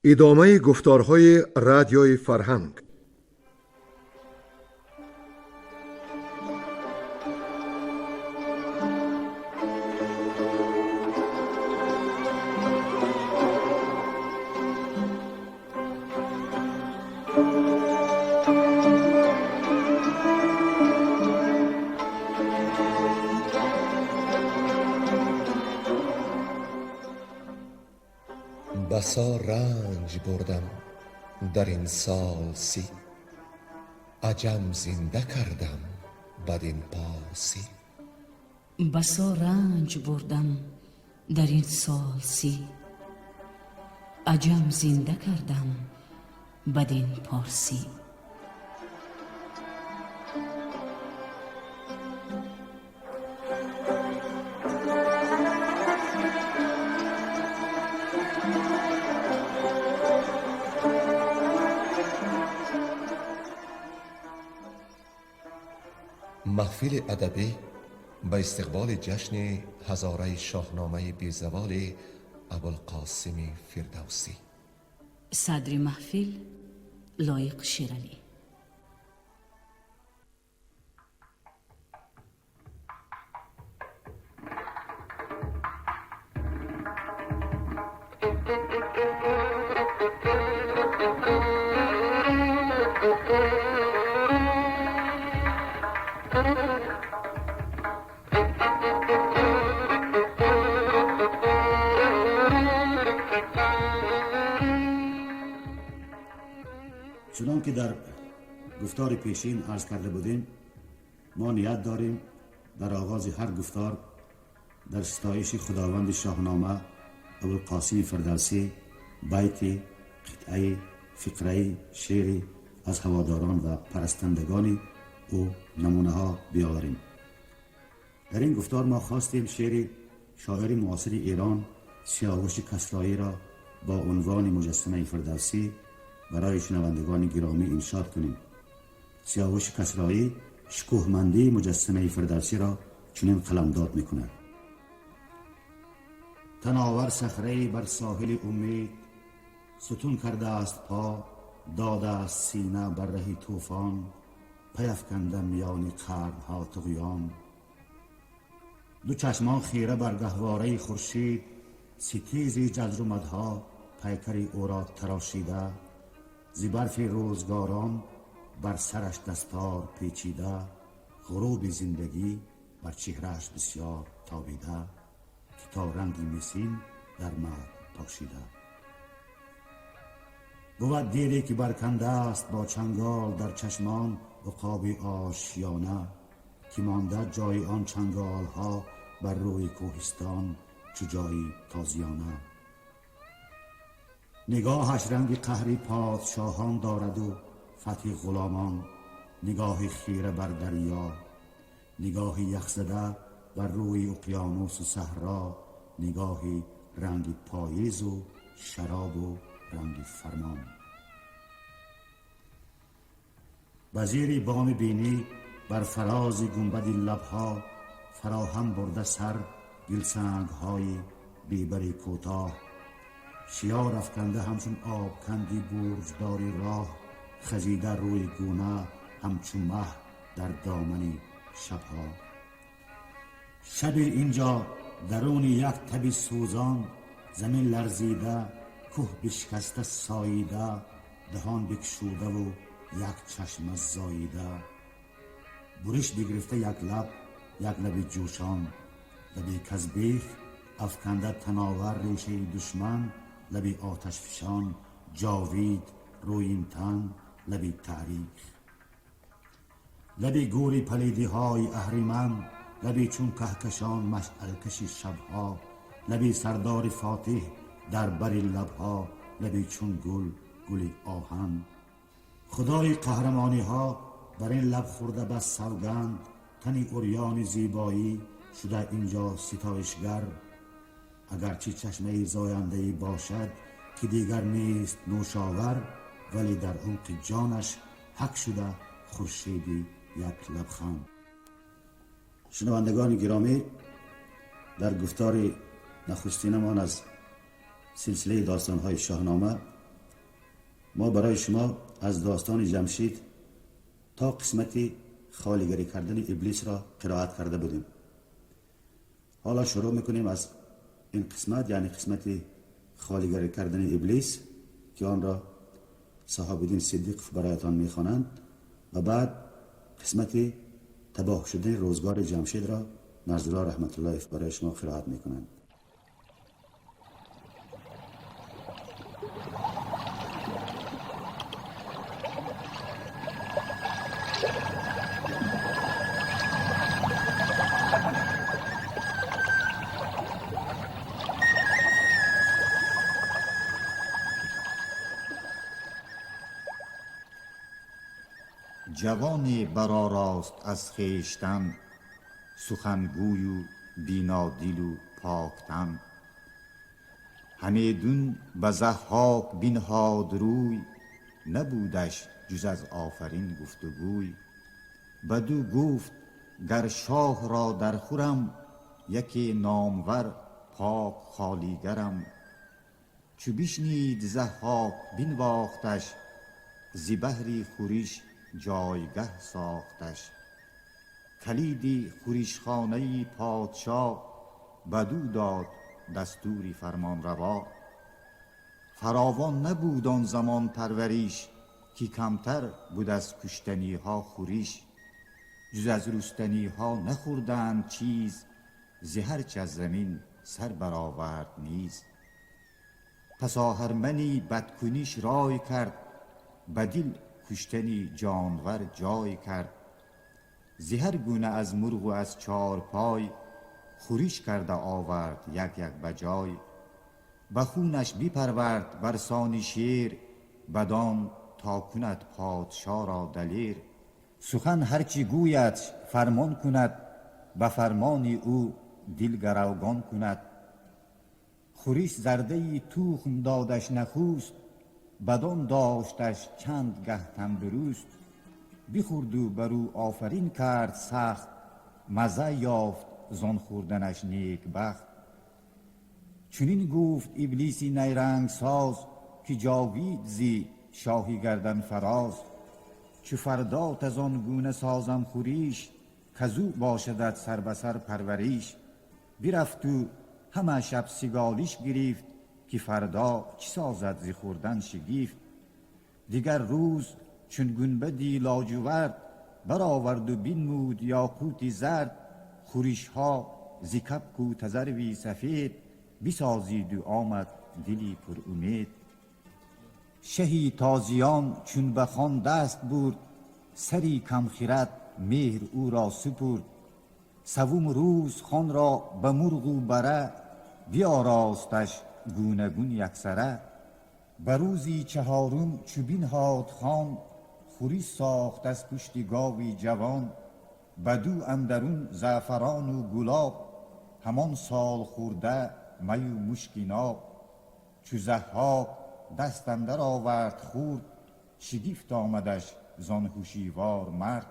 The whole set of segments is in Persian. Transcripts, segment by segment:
ادامه گفتارهای رادیوی فرهنگ. بسا رنج بردم در این سال سی، عجم زنده کردم بدین پارسی. بسا رنج بردم در این سال سی، عجم زنده کردم بدین پارسی. محفل ادبی به استقبال جشن هزاره شاهنامه بیزوال ابوالقاسم فردوسی. صدر محفل لایق شیرعلی. چنان که در گفتار پیشین عرض کرده بودیم، ما نیت داریم در آغاز هر گفتار در ستایش خداوند شاهنامه ابوالقاسم فردوسی بیتی، قطعه، فقره، شعری از هواداران و پرستندگان او نمونه ها بیاوریم. در این گفتار ما خواستیم شعر شاعر معاصر ایران سیاوش کسرایی را با عنوان مجسمه فردوسی برای شنوندگان گرامی انشاد کنیم. سیاوش کسرایی شکوهمندی مجسمه فردوسی را چنین قلمداد می‌کند: تناور صخره‌ای بر ساحل امید، ستون کرده است پا، داده است سینه بر ره طوفان، پیافکنده میان قرن‌ها طغیان. دو چشمان خیره بر گهواره خورشید، ستیزی جزر و مدها پیکری او را تراشیده، ز برف روزگاران بر سرش دستار پیچیده، غروب زندگی بر چهرهش بسیار تابیده، که تا رنگی مسین در مرگ پاشیده. بود دیری که برکنده است با چنگال در چشمان عقاب آشیانه، که مانده جای آن چنگال ها بر روی کوهستان چو جایی تازیانه. نگاهش رنگ قهری پادشاهان دارد و فتح غلامان، نگاه خیره بر دریا، نگاه یخزده بر روی اقیانوس و صحرا، نگاهی رنگ پاییز و شراب و رنگ فرمان. وزیری بام بینی بر فراز گنبد لبها، فراهم برده سر گلسنگ های بیبری کوتاه، شیار افکنده همچون آب کندی برجداری راه، خزیده روی گونه همچون مه در دامن شبها. شب اینجا درون یک تب سوزان، زمین لرزیده، کوه بشکسته ساییده، دهان بکشوده و یک چشم زاییده. برش بگرفته یک لب جوشان، لبی کزبیخ افکنده تناور ریشه دشمن، لبی آتش فشان جاوید روی این تن، لبی تاریخ. لبی گوری پلیدی های اهریمن، لبی چون کهکشان مشعل کشی شبها، لبی سردار فاتح در بری لبها، لبی چون گل آهن. خدای قهرمانی ها بر این لب خورده بس سوگند، تنی عریان زیبایی شده اینجا ستایشگر. اگرچه چشمه زاینده‌ای باشد که دیگر نیست نوشاور، ولی در عمق جانش حک شده خورشیدی یک لبخند. شنوندگان گرامی، در گفتار نخستینمان از سلسله داستان‌های شاهنامه ما برای شما از داستان جمشید تا قسمت خالیگری کردن ابلیس را قرائت کرده بودیم. حالا شروع میکنیم از این قسمت، یعنی قسمت خالیگری کردن ابلیس که آن را صحابه الدین صدیق برایتان میخوانند و بعد قسمت تباه شدن روزگار جمشید را نزدالله رحمت الله برای شما قرائت میکنند. جوانی برآراست از خویشتن، سخنگوی و بینادل و پاکتن. همیدون به ضحاک بنهاد روی، نبودش جز از آفرین گفتگوی. بدو گفت گر شاه را در خورم، یکی نامور پاک خالیگرم. چو بشنید ضحاک بنواختش، ز بهر خورش جایگه ساختش. کلید خورشخانه پادشاه، بدو داد دستوری فرمان روا. فراوان نبود آن زمان پرورش، که کمتر بود از کشتنی ها خورش. جز از رستنی ها نخوردند چیز، ز هرچ از زمین سر برآورد نیز. پس آهرمنی بدکنیش رای کرد، بدل کشتنی جانور جای کرد. ز هر گونه از مرغ و از چار پای، خورش کرده آورد یک یک بجای. به خونش بپرورد برسان شیر، بدان تا کند پادشاه را دلیر. سخن هرچی گوید فرمان کند، به فرمان او دل گروگان کند. خورش زرده توخم دادش نخوست، بدان داشتش چند گه تندرست. بخورد و برو آفرین کرد سخت، مزه یافت زان خوردنش نیک بخت. چنین گفت ابلیسی نیرنگ ساز، که جاوید زی شاهی گردن فراز. چو فردات از آن گونه سازم خوریش، کزو باشدت سر به سر پروریش. برفت و همه شب سگالیش گرفت، که فردا چی سازد ز خوردن شگیفت. دیگر روز چون گنبدی لاجورد، برآورد و بنمود یاقوتی زرد. خورش ها ز کبک و تذروی سفید، بسازید و آمد دلی پر امید. شهی تازیان چون به خوان دست برد، سری کم خرد مهر او را سپرد. سوم روز خوان را به مرغ و بره، بیاراستش گونه گون یکسره. به روزی چهارم چو بنهاد خوان، خورش ساخت از پشت گاوی جوان. بدو اندرون زعفران و گلاب، همان سال خورده می و مشک ناب. چو ضحاک دست اندر آورد خورد، شگفت آمدش زان هوشیوار مرد.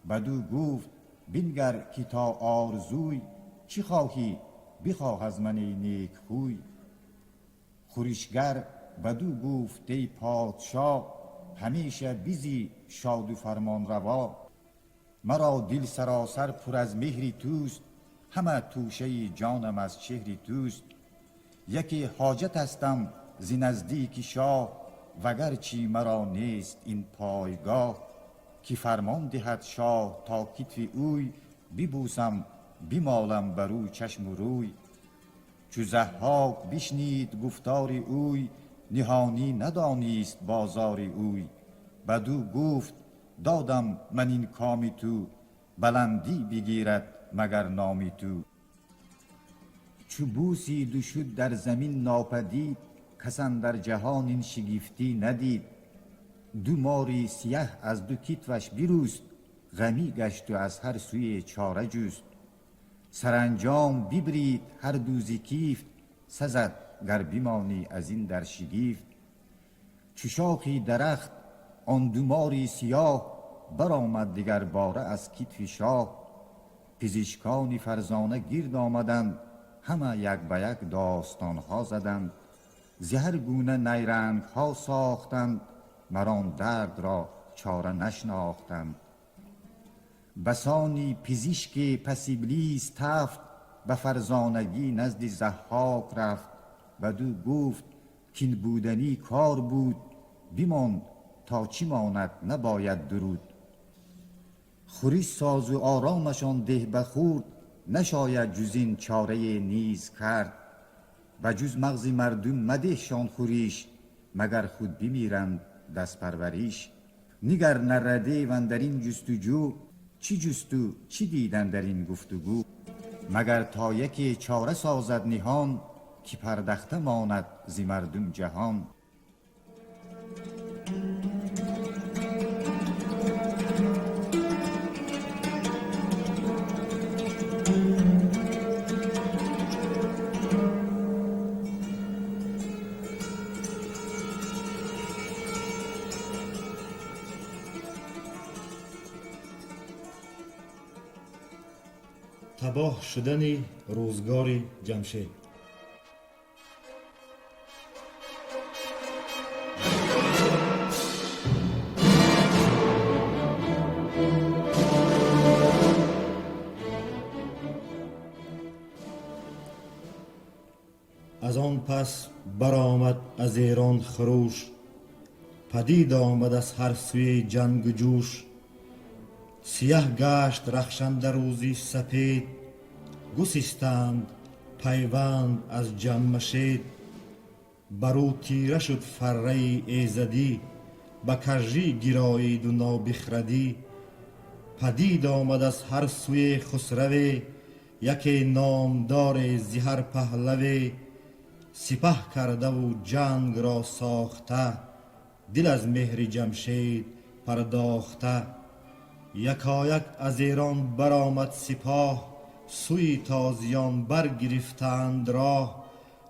بدو گفت بنگر که تا آرزوی، چی خواهی بخواه از من ای نیک خوی. خورشگر بدو گفت ای پادشاه، همیشه بیزی شاد و فرمان روا. مرا دل سراسر پر از مهری توست، همه توشه جانم از چهری توست. یکی حاجت هستم ز نزدیک شاه، وگرچه مرا نیست این پایگاه. که فرمان دهد شاه تا کتف اوی، ببوسم بمالم برو چشم و روی. چو ضحاک بشنید گفتار اوی، نهانی ندانست بازار اوی. بدو گفت دادم من این کام تو، بلندی بگیرد مگر نام تو. چو بوسید و شد در زمین ناپدید، کس اندر جهان این شگفتی ندید. دو ماری سیه از دو کتفش بروست، غمی گشت و از هر سوی چاره جست. سرانجام ببرید هر دو ز کیفت، سزد گر بمانی از این در شگفت. چو شاخی درخت آن دو ماری سیاه، برآمد دگر باره از کتف شاه. پزشکان فرزانه گرد آمدند، همه یک به یک داستان ها زدند. زهر گونه نیرنگ ها ساختند، مران درد را چاره نشناختند. بسانی پزشک پس ابلیس تفت، به فرزانگی نزد ضحاک رفت. بدو گفت کین بودنی کار بود، بیمان تا چی ماند نباید درود. خوری ساز و آرامشان ده بخورد، نشاید جز این چاره نیز کرد. و جز مغز مردم مدهشان خوریش، مگر خود بمیرند دست پروریش. نگر نرده و در این جستجو، چی جستو چی دیدن در این گفتگو. مگر تا یکی چاره سازد نهان، که پردخته ماند ز مردم جهان. تباه شدن روزگار جمشید. از آن پس برآمد از ایران خروش، پدید آمد از هر سوی جنگ و جوش. سیه گشت رخشنده روزی سپید، گسستند پیوند از جمشید. برو تیره شد فره ایزدی، به کژی گرایید و نابخردی. پدید آمد از هر سوی خسروی، یکی نامدار زهر پهلوی. سپه کرده و جنگ را ساخته، دل از مهر جمشید پرداخته. یکایک از ایران برآمد سپاه، سوی تازیان برگرفتند راه.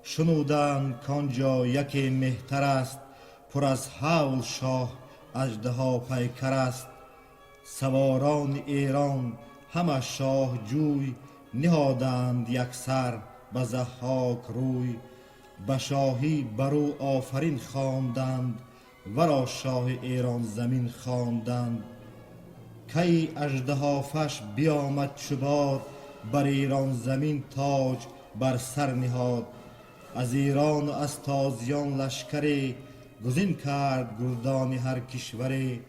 شنودند کانجا یکی مهتر است، پر از هول شاه اژدها پیکر است. سواران ایران همه شاه جوی، نهادند یکسر به ضحاک روی. به شاهی برو آفرین خواندند، ورا شاه ایران زمین خواندند. کی اژدهافش بیامد چو باد، بر ایران زمین تاج بر سر نهاد. از ایران و از تازیان لشکری، گزین کرد گردان هر کشوری.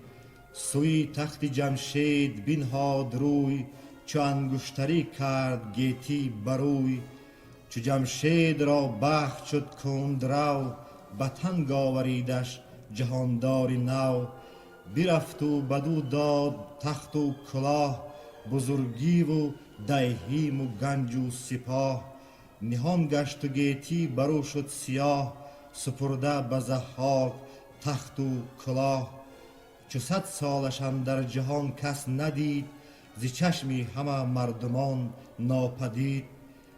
سوی تخت جمشید بنهاد روی، چو انگشتری کرد گیتی بروی. چو جمشید را بخت شد کندرو، به تنگ آوریدش جهاندار نو. برفت و بدو داد تخت و کلاه، بزرگی و دیهیم و گنج و سپاه. نهان گشت و گیتی برو شد سیاه، سپرده به ضحاک تخت و کلاه. چو 100 سالش اندر جهان کس ندید، ز چشمی همه مردمان ناپدید.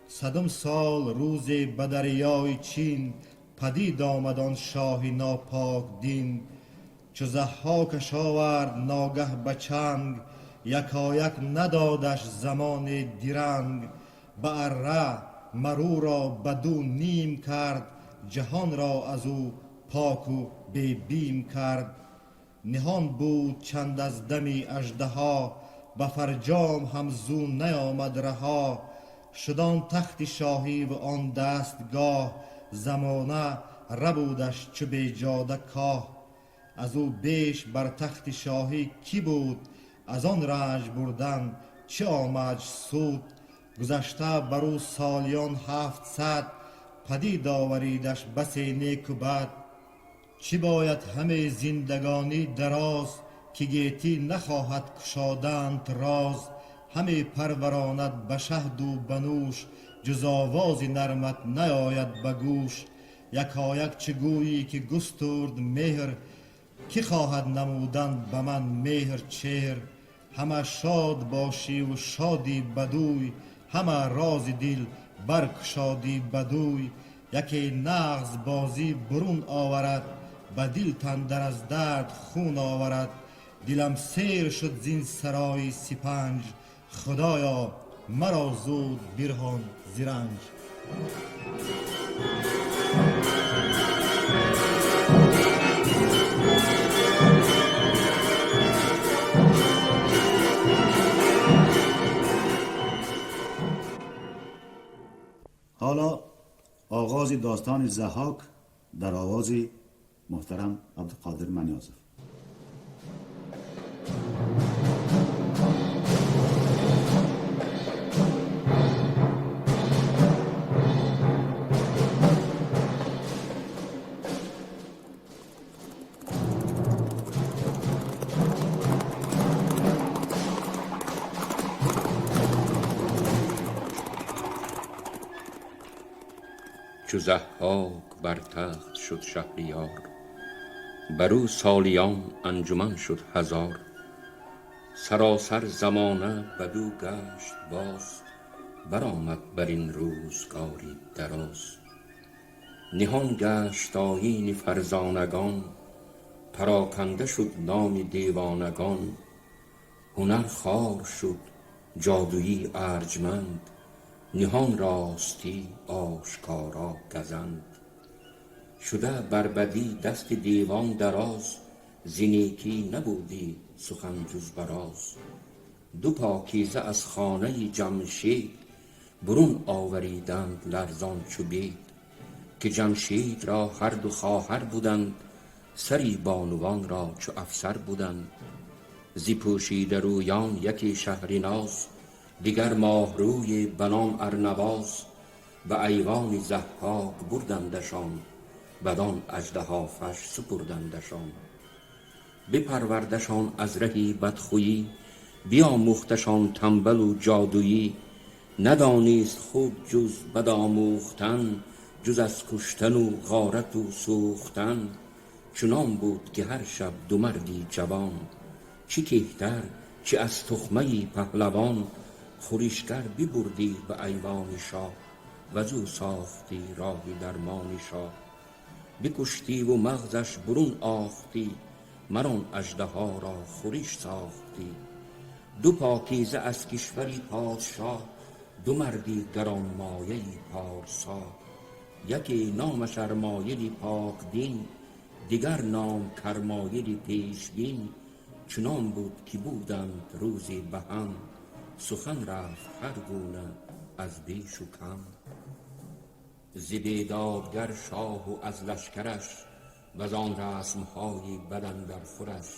100م سال روز به دریای چین، پدید آمد آن شاه ناپاک دین. چو ضحاکش آورد ناگه به چنگ، یکایک ندادش زمان درنگ. به اره مرو را بدو نیم کرد، جهان را از او پاک و بی بیم کرد. نهان بود چند از دمی اژدها، به فرجام هم زو نیامد رها. شد آن تخت شاهی و آن دستگاه، زمانه ربودش چو بیجاده کاه. از او بیش بر تخت شاهی کی بود، از آن رنج بردن چه آمد سود. گذشته بر او سالیان 700، پدید آوریدش بسی نیک و بد. چی باید همه زندگانی دراز، که گیتی نخواهد کشادند راز. همه پروراند به شهد و بنوش، جز آواز نرمت نیاید به گوش. یکایک چه گویی که گسترد مهر، کی خواهد نمودن به من مهر چهر. همه شاد باشی و شادی بدوی، همه راز دل برگشادی بدوی. یکی نغز بازی برون آورد، به دل تندر از درد خون آورد. دلم سیر شد زین سرای سپنج، خدایا مرا زود برهان ز رنج. آغاز داستان ضحاک در آواز محترم عبدالقادر منیازف. چو ضحاک بر تخت شد شهریار، برو سالیان انجمن شد هزار. سراسر زمانه بدو گشت باز، برآمد بر این روزگاری دراز. نهان گشت آیین فرزانگان، پراکنده شد نام دیوانگان. هنر خوار شد جادویی ارجمند، نهان راستی آشکارا گزند. شده بر بدی دست دیوان دراز، ز نیکی نبودی سخن جز براز. دو پاکیزه از خانه جمشید، برون آوریدند لرزان چو بید. که جمشید را هر دو خواهر بودند، سری بانوان را چو افسر بودند. ز پوشیده رویان یکی شهرناز، دیگر ماهروی بنام ارنواز. به ایوان ضحاک بردندشان، بدان اژدهافش سپردندشان. بپروردشان از رهی بدخویی، بیاموختشان تنبل و جادویی. ندانست خود جز بد آموختن، جز از کشتن و غارت و سوختن. چنان بود که هر شب دو مردی جوان، چه کهتر چه از تخمه پهلوان. خورشگر ببردی به ایوان شاه، وزو ساختی راهی درمان شاه. بکشتی و مغزش برون آختی، مران اژدها را خورش ساختی. دو پاکیزه از کشوری پادشاه، دو مردی گرانمایه پارسا. یکی نامش ارمایلی پاک دین، دیگر نام کرمایلی پیشبین. چنان بود که بودند روزی به هم، سخن رفت هر گونه از بیش و کم. ز بیدادگر شاه و از لشکرش، وزان رسمهای بد اندر خورش.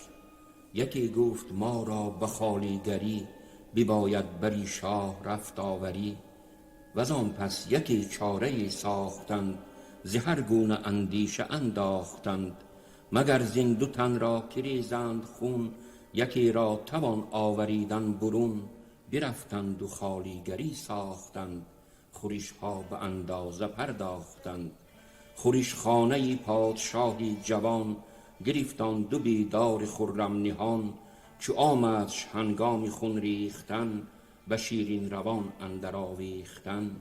یکی گفت ما را به خوالیگری، بباید بری شاه رفت آوری. وزان پس یکی چاره ساختند، ز هر گونه اندیشه انداختند. مگر زین دو تن را که ریزند خون، یکی را توان آوریدن برون. برفتند و خوالیگری ساختند، خورشها به اندازه پرداختند. خورش خانه پادشاهی جوان، گرفتان دو بیدار خرم نهان. چو آمدش هنگام خون ریختن، به شیرین روان اندر آویختن.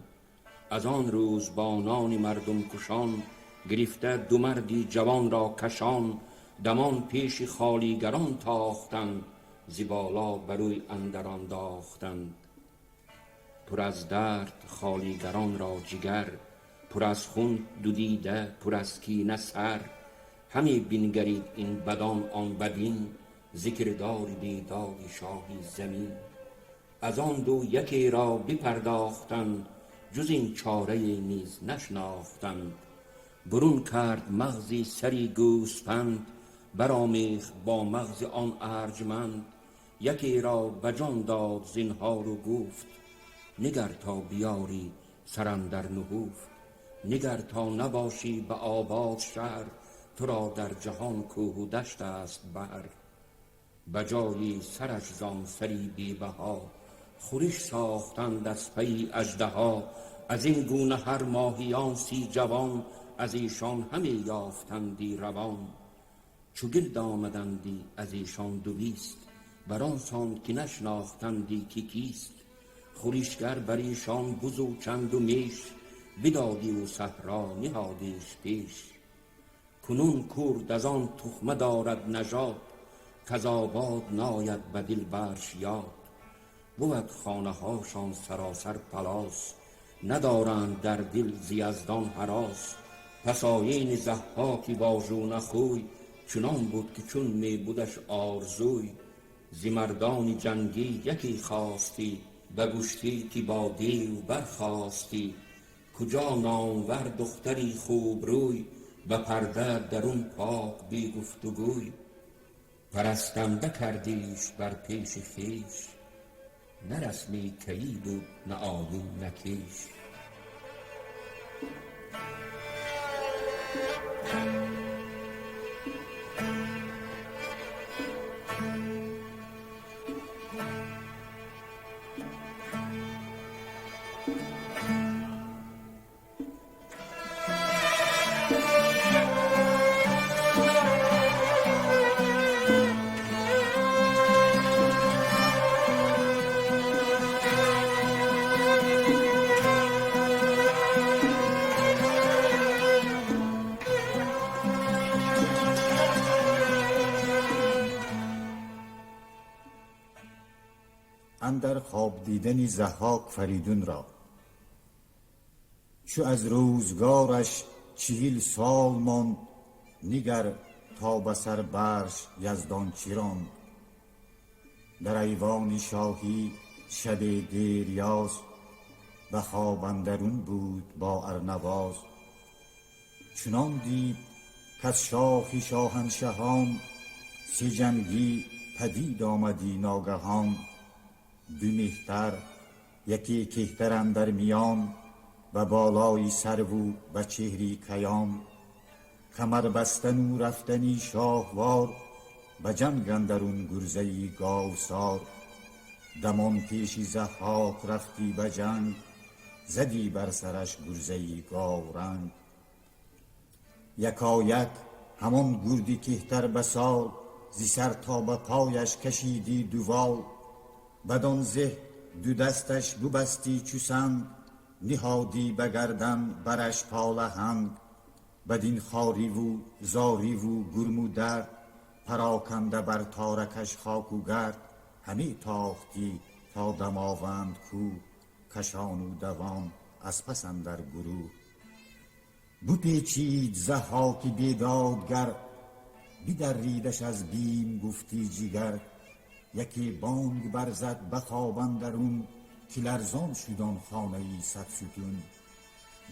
از آن روز بانان مردم کشان، گرفته دو مردی جوان را کشان. دمان پیش خوالیگران تاختند، ز بالا بروی اندر انداختند. پر از درد خوالیگران را جگر، پر از خون دو دیده پر از کینه سر. همی بنگرید این بدان آن بدین، ذکر دار بیداد شاهی زمین. از آن دو یکی را بپرداختند، جز این چاره نیز نشناختند. برون کرد مغزی سری گوسپند، برآمیخت با مغز آن ارجمند. یکی را به جان داد زنهار و گفت، نگر تا بیاری سر اندر نهفت. نگر تا نباشی به آباد شهر، تو را در جهان کوه و دشت است بر. به جای سرش زان سری بی بها، خورش ساختند از پی اژدها. از این گونه هر ماهیان سی جوان، از ایشان همی یافتندی روان. چو گرد آمدندی از ایشان دویست، بران سان که نشناختندی که کیست. خورشگر بر ایشان بزو چند و میش، بدادی و صحرا نهادیش پیش. کنون کرد از آن تخمه دارد نژاد، کز آباد ناید به دل برش یاد. بود خانه هاشان سراسر پلاس، ندارند در دل ز یزدان هراس. پس آیین ضحاکی واژونه خوی، چنان بود که چون می بودش آرزوی. ز مردان جنگی یکی خواستی، بگوشتی که با دیو برخاستی. کجا نامور دختری خوب روی و پرده درون پاک بی گفت و گوی. پرستنده کردیش بر پیش خویش، نه رسمی کیی بود نه آیین نه کیش. اندر خواب دیدنی ضحاک فریدون را، چو از روزگارش 40 سال ماند، نگر تا به سر برش یزدان چیراند. در ایوان شاهی شب دیریاز، به خواب اندرون بود با ارنواز. چنان دید کز شاخی شاهنشهان، 3 جنگی پدید آمدی ناگهان. 2 مهتر یکی کهتر اندر میان، و بالای سرو و چهری کیان. کمر بستن و رفتنی شاهوار، به جنگ اندرون گرزهی گاوسار. دمان پیشی ضحاک رفتی به جنگ، زدی بر سرش گرزهی گاورنگ. یکایک همان گردی کهتر به سال، زی سر تا به پایش کشیدی دوال. بدان زه 2 دستش ببستی چو سنگ، نهادی به گردن برش پالهنگ. بدین خواری و زاری و گرم و درد، پراکنده بر تارکش خاک و گرد. همی تاختی تا دماوند کوه، کشان و دوان از پس اندر گروه. بپیچید ضحاک بیدادگر، بدریدش از بیم گفتی جگر. یکی بانگ برزد به خواب اندرون، که لرزان شد آن خانه 100 ستون.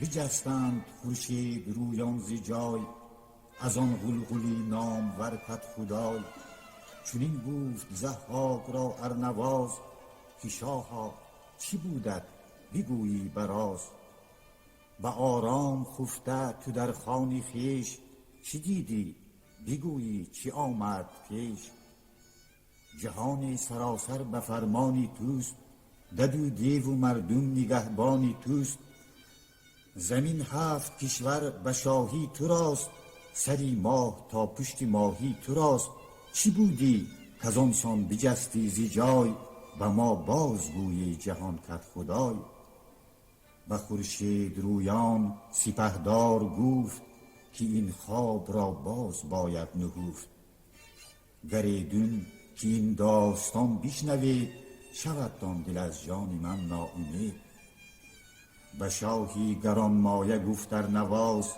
بجستند خورشید رویان ز جای، از آن غلغلی نامور کدخدای. چنین گفت ضحاک را ارنواز، که شاها چی بودت بگویی براز. به آرام خفته تو در خانی خویش، چی دیدی بگویی چی آمد پیش. جهان سراسر به فرمانی توست، دد و دیو و مردم نگهبانی توست. زمین 7 کشور به شاهی تو راست، سری ماه تا پشت ماهی تو راست. چی بودی کز آن سان بجستی ز جای، به ما بازگوی جهان کدخدای. به خورشید رویان سپهدار گفت، که این خواب را باز باید نهفت. گر ایدون که این داستان بشنوید، شود دان دل از جان من ناامید. به شاهی گرانمایه گفت ارنواز،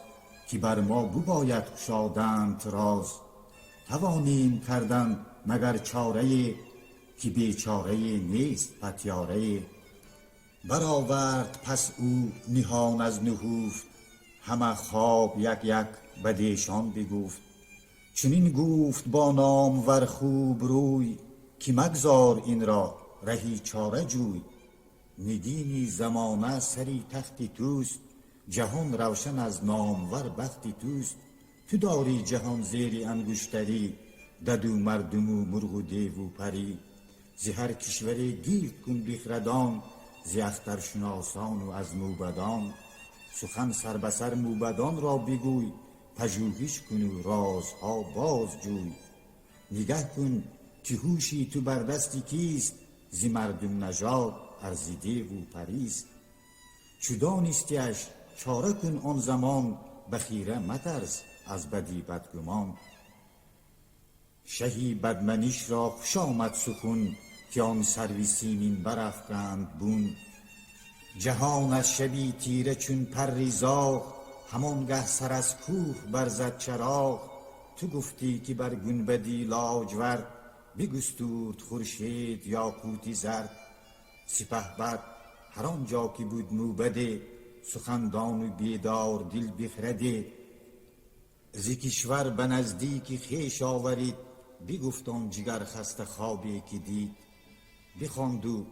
که بر ما بباید گشادند راز. توانیم کردن مگر چاره، که بیچاره نیست پتیاره. برآورد پس او نهان از نهفت، همه خواب یک یک بدیشان بگفت. چنین گفت با نامور خوب روی، که مگذار این را رهی چاره جوی. نگینی زمانه سری تختی توست، جهان روشن از نامور بختی توست. تو داری جهان زیری انگشتری، دد و مردم و مرغ و دیو و پری. ز هر کشوری گیر کن بخردان، ز اخترشناسان و از موبدان. سخن سر به سر موبدان را بگوی، پژوهش کن و رازها باز جوی. نگه کن که هوشی تو بر دستی کیست، ز مردم نژاد ارز دیو و پریست. چو دانستیش چاره کن آن زمان، به خیره مترس از بدی بدگمان. شهی بدمنیش را خوش آمد سخن، که آن سرو سیمین برافکند بون. جهان از شبی تیره چون پری زاغ، همانگه سر از کوه برزد چراغ. تو گفتی که بر گنبدی لاجورد، بگسترد خورشید یاقوتی زرد. سپهبد هر آنجا که بود موبده، سخندان و بیدار دل بخردید، زی کشور به نزدیکی خویش آورید. بگفت آن جگر خسته خوابی که دید، بخواند و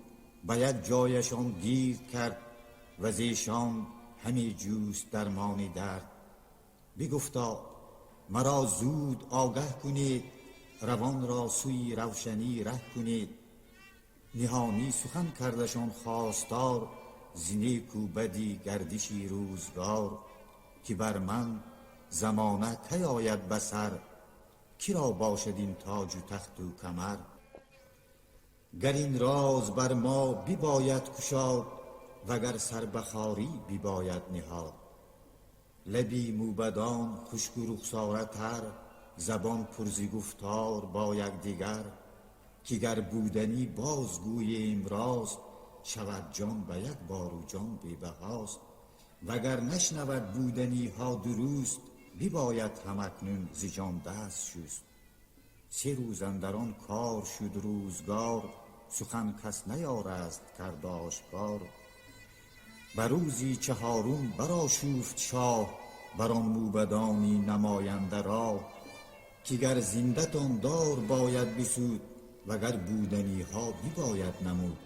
به یک جایشان گیر کرد و زیشان همی جوست درمان درد. بگفتا مرا زود آگه کنید، روان را سوی روشنی ره کنید. نهانی سخن کردشان خواستار، ز نیک و بدی گردشی روزگار. که بر من زمانه کی آید به سر، کی را باشد این تاج و تخت و کمر. گر این راز بر ما بباید کشاد، وگر سر بخاری بباید نهاد. لبی موبدان خشک و رخساره تر، زبان پر ز گفتار با یکدیگر. که گر بودنی بازگوییم راست، شود جان به یک بار و جان بی بهاست. وگر نشنود بودنی ها درست، بباید همکنون ز جان دست شست. 3 روز اندر آن کار شد روزگار، سخن کس نیارست کرد آشکار. بر روزی 4 برآشوفت شاه، بر آن موبدانی نماینده راه. که گر زندتان دار باید بسود، وگر بودنی ها بباید نمود.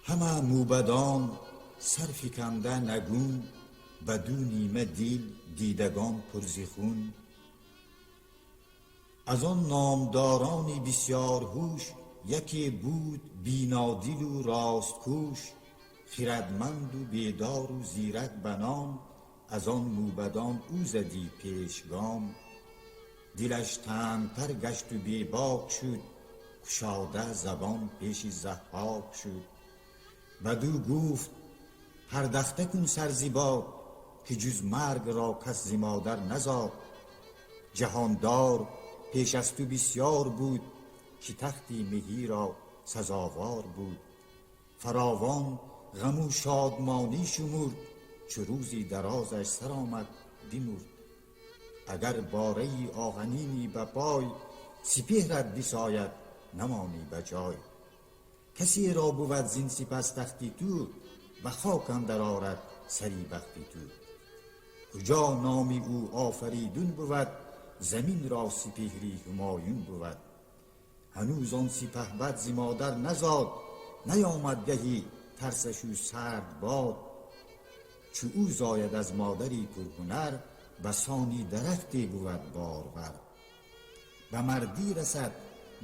همه موبدان سر فکنده نگون، بدو نیمه دل دیدگان پر ز خون. از آن نامدارانی بسیار هوش، یکی بود بینادل و راست کوش. خردمند و بیدار و زیرک بنام، از آن موبدان او زدی پیشگام. دلش تنگتر گشت و بیباک شد، گشاده زبان پیش ضحاک شد. بدو گفت پردخته کن سر ز باد، که جز مرگ را کس ز مادر نزاد. جهاندار پیش از تو بسیار بود، که تختی مهی را سزاوار بود. فراوان غم و شادمانی شمرد، چو روزی درازش سر آمد بمرد. اگر باره آهنینی به پای، سپهرت بساید نمانی به جای. کسی را بود زین سپس تختی تو، به خاک اندر آرد سری بختی تو. کجا نامی او آفریدون بود، زمین را سپهری همایون بود. هنوز آن سپهبد ز مادر نزاد، نیامد گهی ترسش و سرد باد. چو او زاید از مادری پرهنر، بسانی درختی بود بارور. به مردی رسد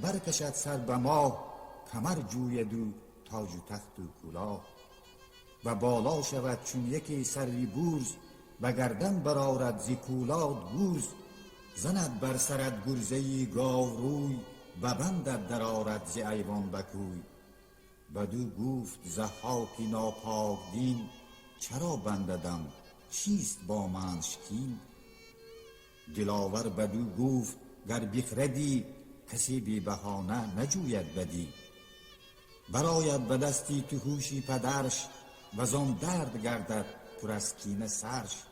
برکشد سر به ماه، کمر جوید او تاج و تخت و کلاه. و بالا شود چون یکی سروی گرز، و گردن برآرد ز پولاد گرز. زند بر سرت گرزه گاو روی، و بندت در آرد ز ایوان به کوی. بدو گفت ضحاک ناپاک دین، چرا بنددم چیست با من شکین. دلاور بدو گفت گر بخردی، کسی بی بهانه نجوید بدی. برآید به دستی تو هوشی پدرش، وزان درد گردد پر از کینه سرش.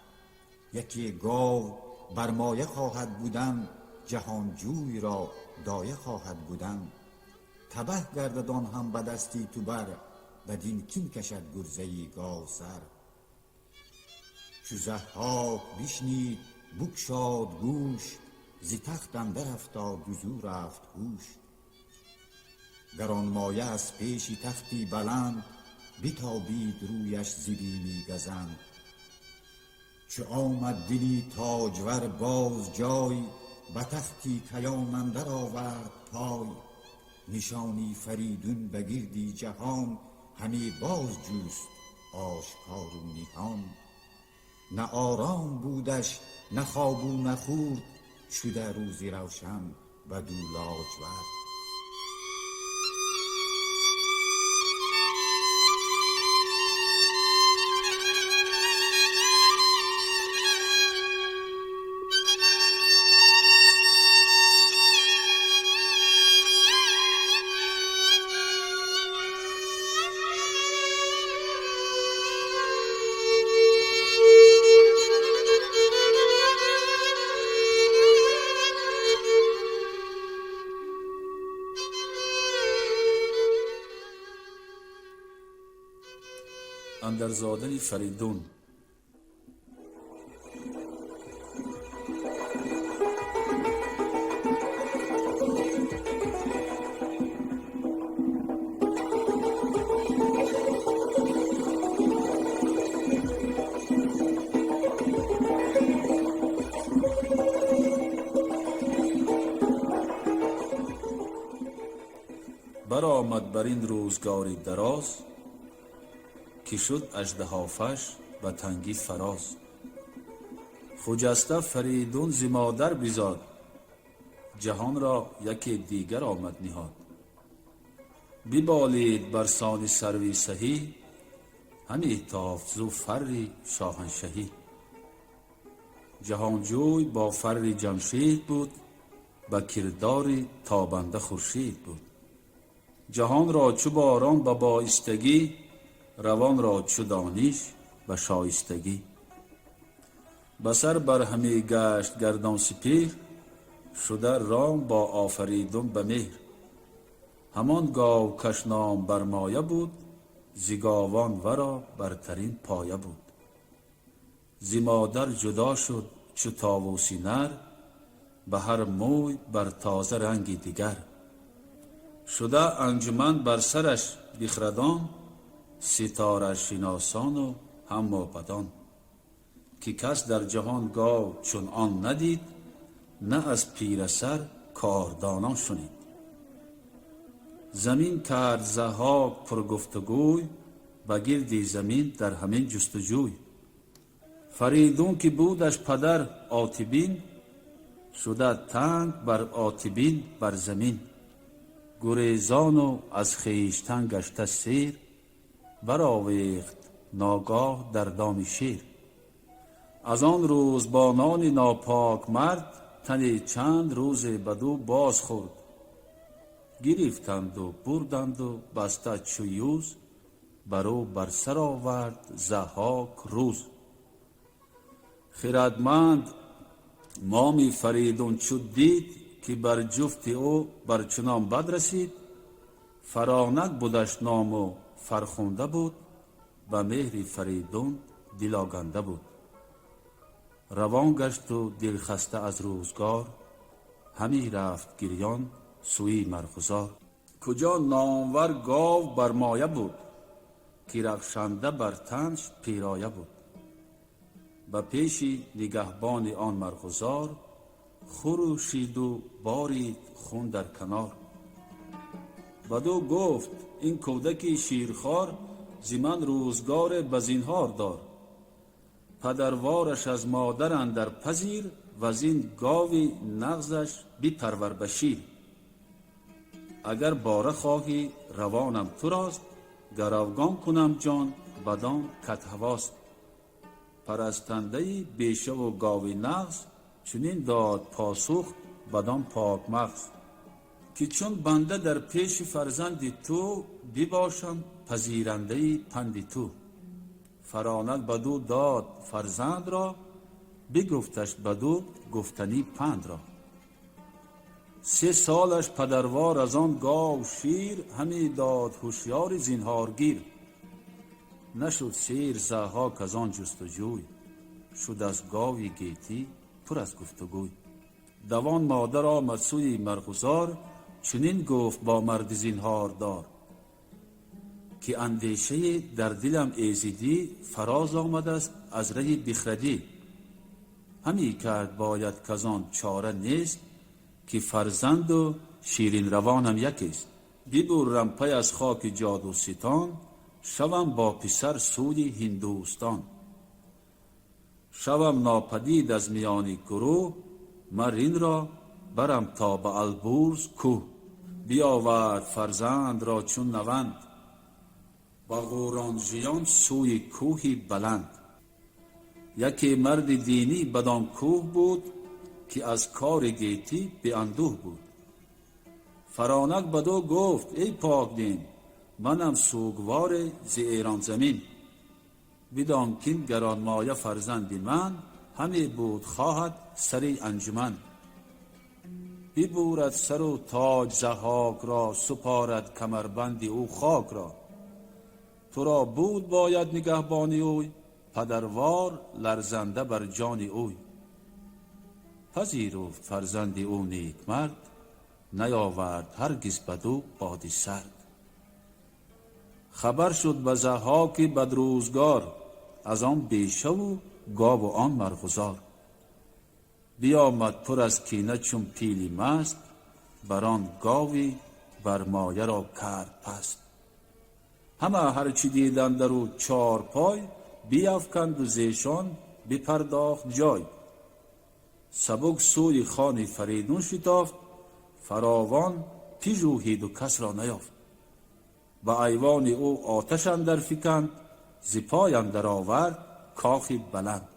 یکی گاو بر مایه خواهد بودن، جهانجوی را دایه خواهد بودن. تبه گردد آن هم به دستی تو بر، بدین کین کشد گرزه گاو سر. چو ضحاک بشنید بگشاد گوش، ز تخت اندر افتاد و زو رفت هوش. گرانمایه از پیش تختی بلند، بتابید رویش ز بیمی گزند. چو آمد دلی تاجور باز جای، به تختی کیان اندر آورد پای. نشانی فریدون به گردی جهان، همی باز جوست آشکار و نهان. نه آرام بودش نه خواب و نه خورد، شده روزی روشن بدو لاجورد. اندر زادن فریدون برآمد بر این روزگاری دراز، که شد اژدهافش به تنگی فراز. خجسته فریدون ز مادر بزاد، جهان را یکی دیگر آمد نهاد. ببالید بر سان سروی سهی، همی تافت زو فر شاهنشهی. جهانجوی با فر جمشید بود، به کردار تابنده خورشید بود. جهان را چو باران به بایستگی، روان را چو دانش به شایستگی. به سر بر همی گشت گردان سپیر، شده رام با آفریدون به مهر. همان گاو کش نام بر مایه بود، ز گاوان ورا برترین پایه بود. ز مادر جدا شد چو طاووسی نر، به هر موی بر تازه رنگی دیگر. شده انجمن بر سرش بخردان، ستاره شناسان و هم موبدان. که کس در جهان گاو چون آن ندید، نه از پیر سر کاردانان شنید. زمین کرد ضحاک پر گفتگوی، به گردی زمین در همین جستجوی. فریدون که بودش پدر آتبین، شده تنگ بر آتبین بر زمین. گریزان و از خویشتن گشته سیر، برآویخت ناگاه در دام شیر. از آن روز با نان ناپاک مرد، تنی چند روز بدو باز خورد. گرفتند و بردند و بسته چو یوز، برو بر سر آورد ضحاک روز. خردمند مامی فریدون چو دید، که بر جفت او بر چنان بد رسید. فرانک بودش نام و فرخنده بود، به مهر فریدون دل آگنده بود. روان گشت و دل خسته از روزگار، همی رفت گریان سوی مرغزار. کجا نامور گاو بر مایه بود، که رخشنده بر تنش پیرایه بود. به پیش نگهبان آن مرغزار، خروشید و بارید خون در کنار. بدو گفت این کودک شیرخوار، ز من روزگار بزینهار دار. پدروارش از مادر اندر پذیر، وزین گاوی نغزش بپرور به شیر. اگر باره خواهی روانم تو راست، گروگان کنم جان بدان کت هواست. پرستنده بیشه و گاوی نغز، چنین داد پاسخ بدان پاک مغز. که چون بنده در پیش فرزند تو، بباشم پذیرنده پند تو. فرانک بدو داد فرزند را، بگفتش بدو گفتنی پند را. 3 سالش پدروار از آن گاو شیر، همی داد هوشیار زینهارگیر. نشد سیر ضحاک از آن جستجوی، شد از گاوی گیتی پر از گفتگوی. دوان مادر آمد سوی مرغزار، چنین گفت با مرد زینهار دار. که اندیشه در دلم ایزیدی، فراز آمد است از ره بخردی. همی کرد باید کزان چاره نیست، که فرزند و شیرین روانم یکیست. ببرم پی از خاک جادوستان، شوم با پسر سوی هندوستان. شوم ناپدید از میان گروه، مرین را برم تا به البرز کوه. بیاورد فرزند را چون نوند، با غورانجیان سوی کوهی بلند. یکی مرد دینی بدان کوه بود، که از کار گیتی به اندوه بود. فرانک بدو گفت ای پاک دین، منم سوگوار ز ایران زمین. بدان کین گرانمایه فرزند من، همی بود خواهد سری انجمن. ببورد سر و تاج ضحاک را، سپارد کمربند او خاک را. تو را بود باید نگهبانی اوی، پدروار لرزنده بر جان اوی. پذیرفت فرزند او نیک مرد، نیاورد هرگز بدو باد سرد. خبر شد به ضحاک بدروزگار، از آن بیشه و گاو و آن مرغزار. بیامد پر از کینه چون پیلی مست، بر آن گاوی بر مایه را کرد پست. همه هرچی دیدند در او 4 پای، بیافکند و زیشان بپرداخت جای. سبک سوی خان فریدون شتافت، فراوان پیژوهید و کس را نیافت. به ایوان او آتش اندر فکند، ز پای اندر آورد کاخی بلند.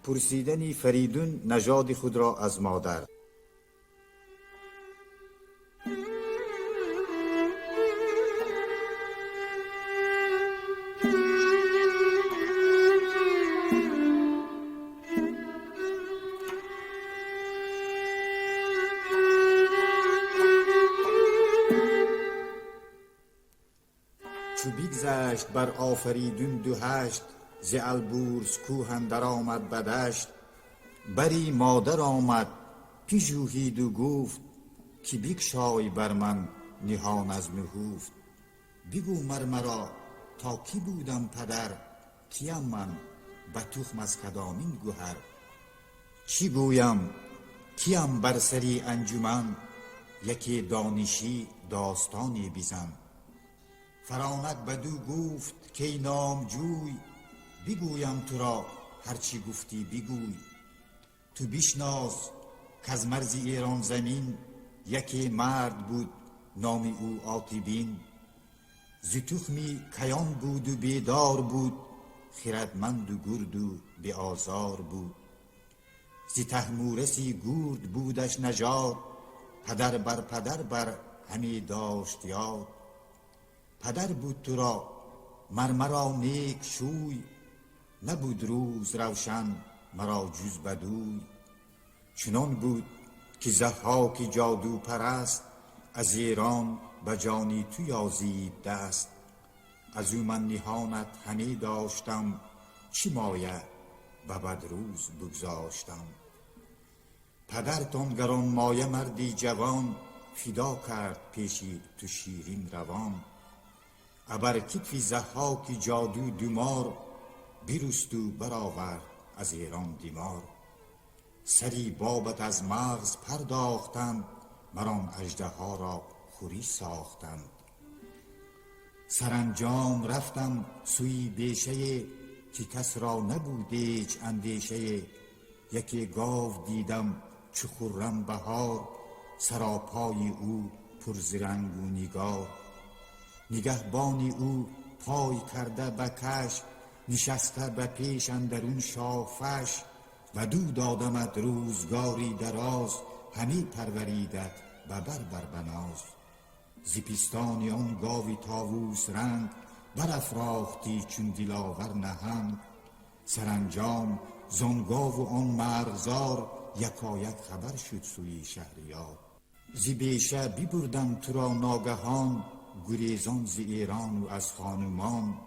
پرسیدن فریدون نژاد خود را از مادر. چو بگذشت بر آفریدون 28، ز البرز کوه اندر آمد به دشت. بری مادر آمد پیژوهید و گفت، که بگشای بر من نهان از نهفت. بگو مرا تا کی بودم پدر، کیم من به تخم از کدامین گوهر. چی گویم کیم بر سری انجمن، یکی دانشی داستانی بزن. فرانک بدو گفت که نامجوی، بگویم تو را هرچی گفتی بگوی. تو بشناس که از مرز ایران زمین، یکی مرد بود نام او آتیبین. ز تخمی کیان بود و بیدار بود، خردمند و گرد و به آزار بود. ز تحمورسی گرد بودش نژاد، پدر بر پدر بر همی داشت یاد. پدر بود تو را مرا نیک شوی، نبود روز روشن مرا جز بدوی. چنان بود که ضحاک جادو پرست، از ایران به جانی تو یازید دست. از او من نهانت همی داشتم، چی مایه به بد روز بگذاشتم. پدرتان گران مایه مردی جوان، فدا کرد پیشی تو شیرین روان. ابر کتف ضحاک جادو دومار، بیرست و برآورد از ایران دیمار. سری بابت از مغز پرداختند، مران اژدها را خوری ساختند. سرانجام رفتم سوی بیشه، که کس را نبود هیچ اندیشه. یکی گاو دیدم چو خرم بهار، سراپای او پر ز رنگ و نگار. نگهبان او پای کرده به کش، نشسته به پیش اندرون شاخش. بدو دادمت روزگاری دراز، همی پروریدت به بر بناز. ز پیستان آن گاوی طاووس رنگ، برافراختی چون دلاور نهنگ. سرانجام زان گاو و آن مرغزار، یکایک خبر شد سوی شهریار. ز بیشه ببردم تو را ناگهان، گریزان ز ایران و از خانمان.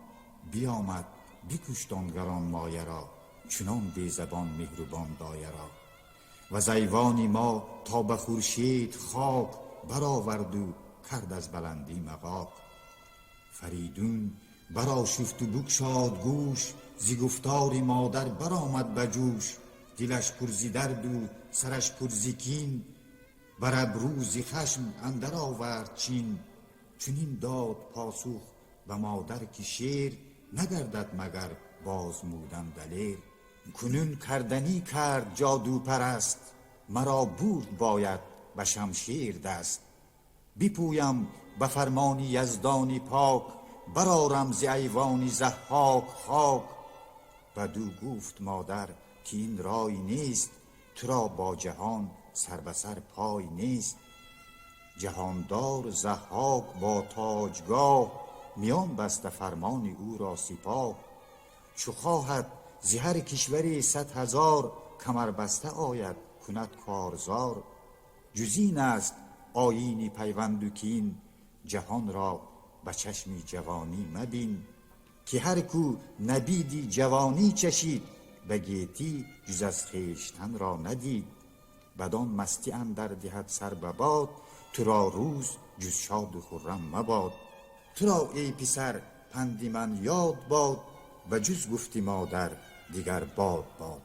بیامد بکشت آن گران مایه را، چنان بی زبان مهربان دایه را. و ز ایوان ما تا به خورشید خاک، برآورد و کرد از بلندی مغاک. فریدون برآشفت و بگشاد گوش، ز گفتار مادر برآمد به جوش. دلش پر ز درد و سرش پر ز کین، بر ابرو ز خشم اندر آورد چین. چنین داد پاسخ به مادر که شیر، نگردد مگر بازمودن دلیر. کنون کردنی کرد جادو پرست، مرا برد باید به شمشیر دست. بپویم به فرمان یزدانی پاک، برآرم ز ایوان ضحاک خاک. بدو گفت مادر که این رای نیست، تو را با جهان سر به سر پای نیست. جهاندار ضحاک با تاجگاه، میان بسته فرمان او را سپاه. چو خواهد ز هر کشوری 100,000، کمر بسته آید کند کارزار. جز این است آیینی پیوند و کین، جهان را به چشمی جوانی مبین. که هر کو نبیدی جوانی چشید، به گیتی جز از خویشتن را ندید. بدان مستی اندر دهد سر به باد، تو را روز جز شاد و خرم مباد. تو را ای پسر پندی من یاد باد، و جز گفتی مادر دیگر باد باد.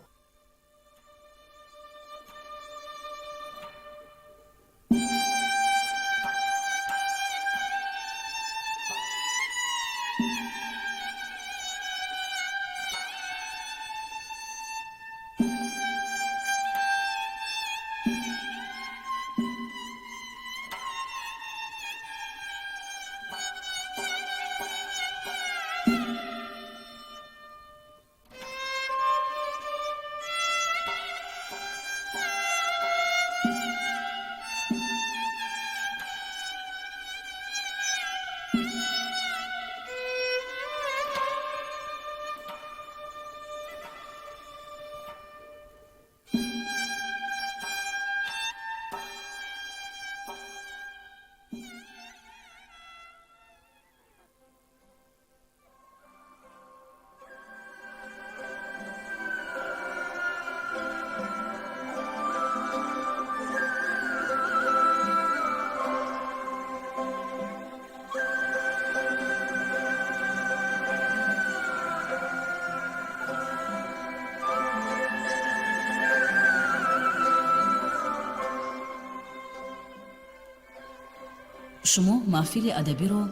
شما محفل ادبی را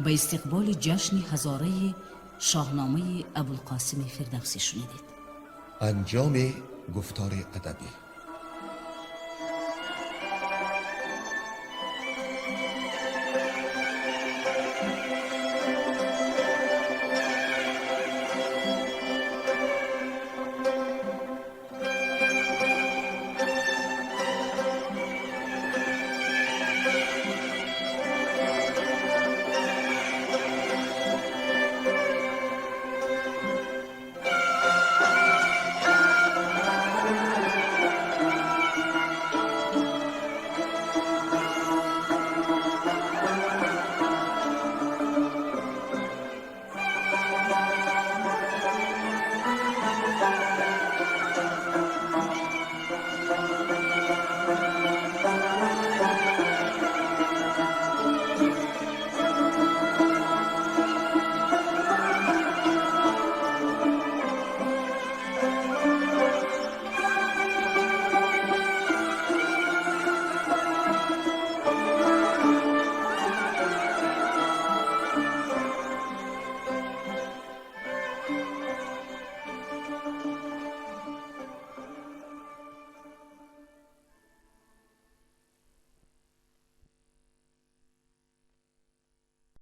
به استقبال جشن هزاره شاهنامه ابوالقاسم فردوسی شنیدید. انجام گفتار ادبی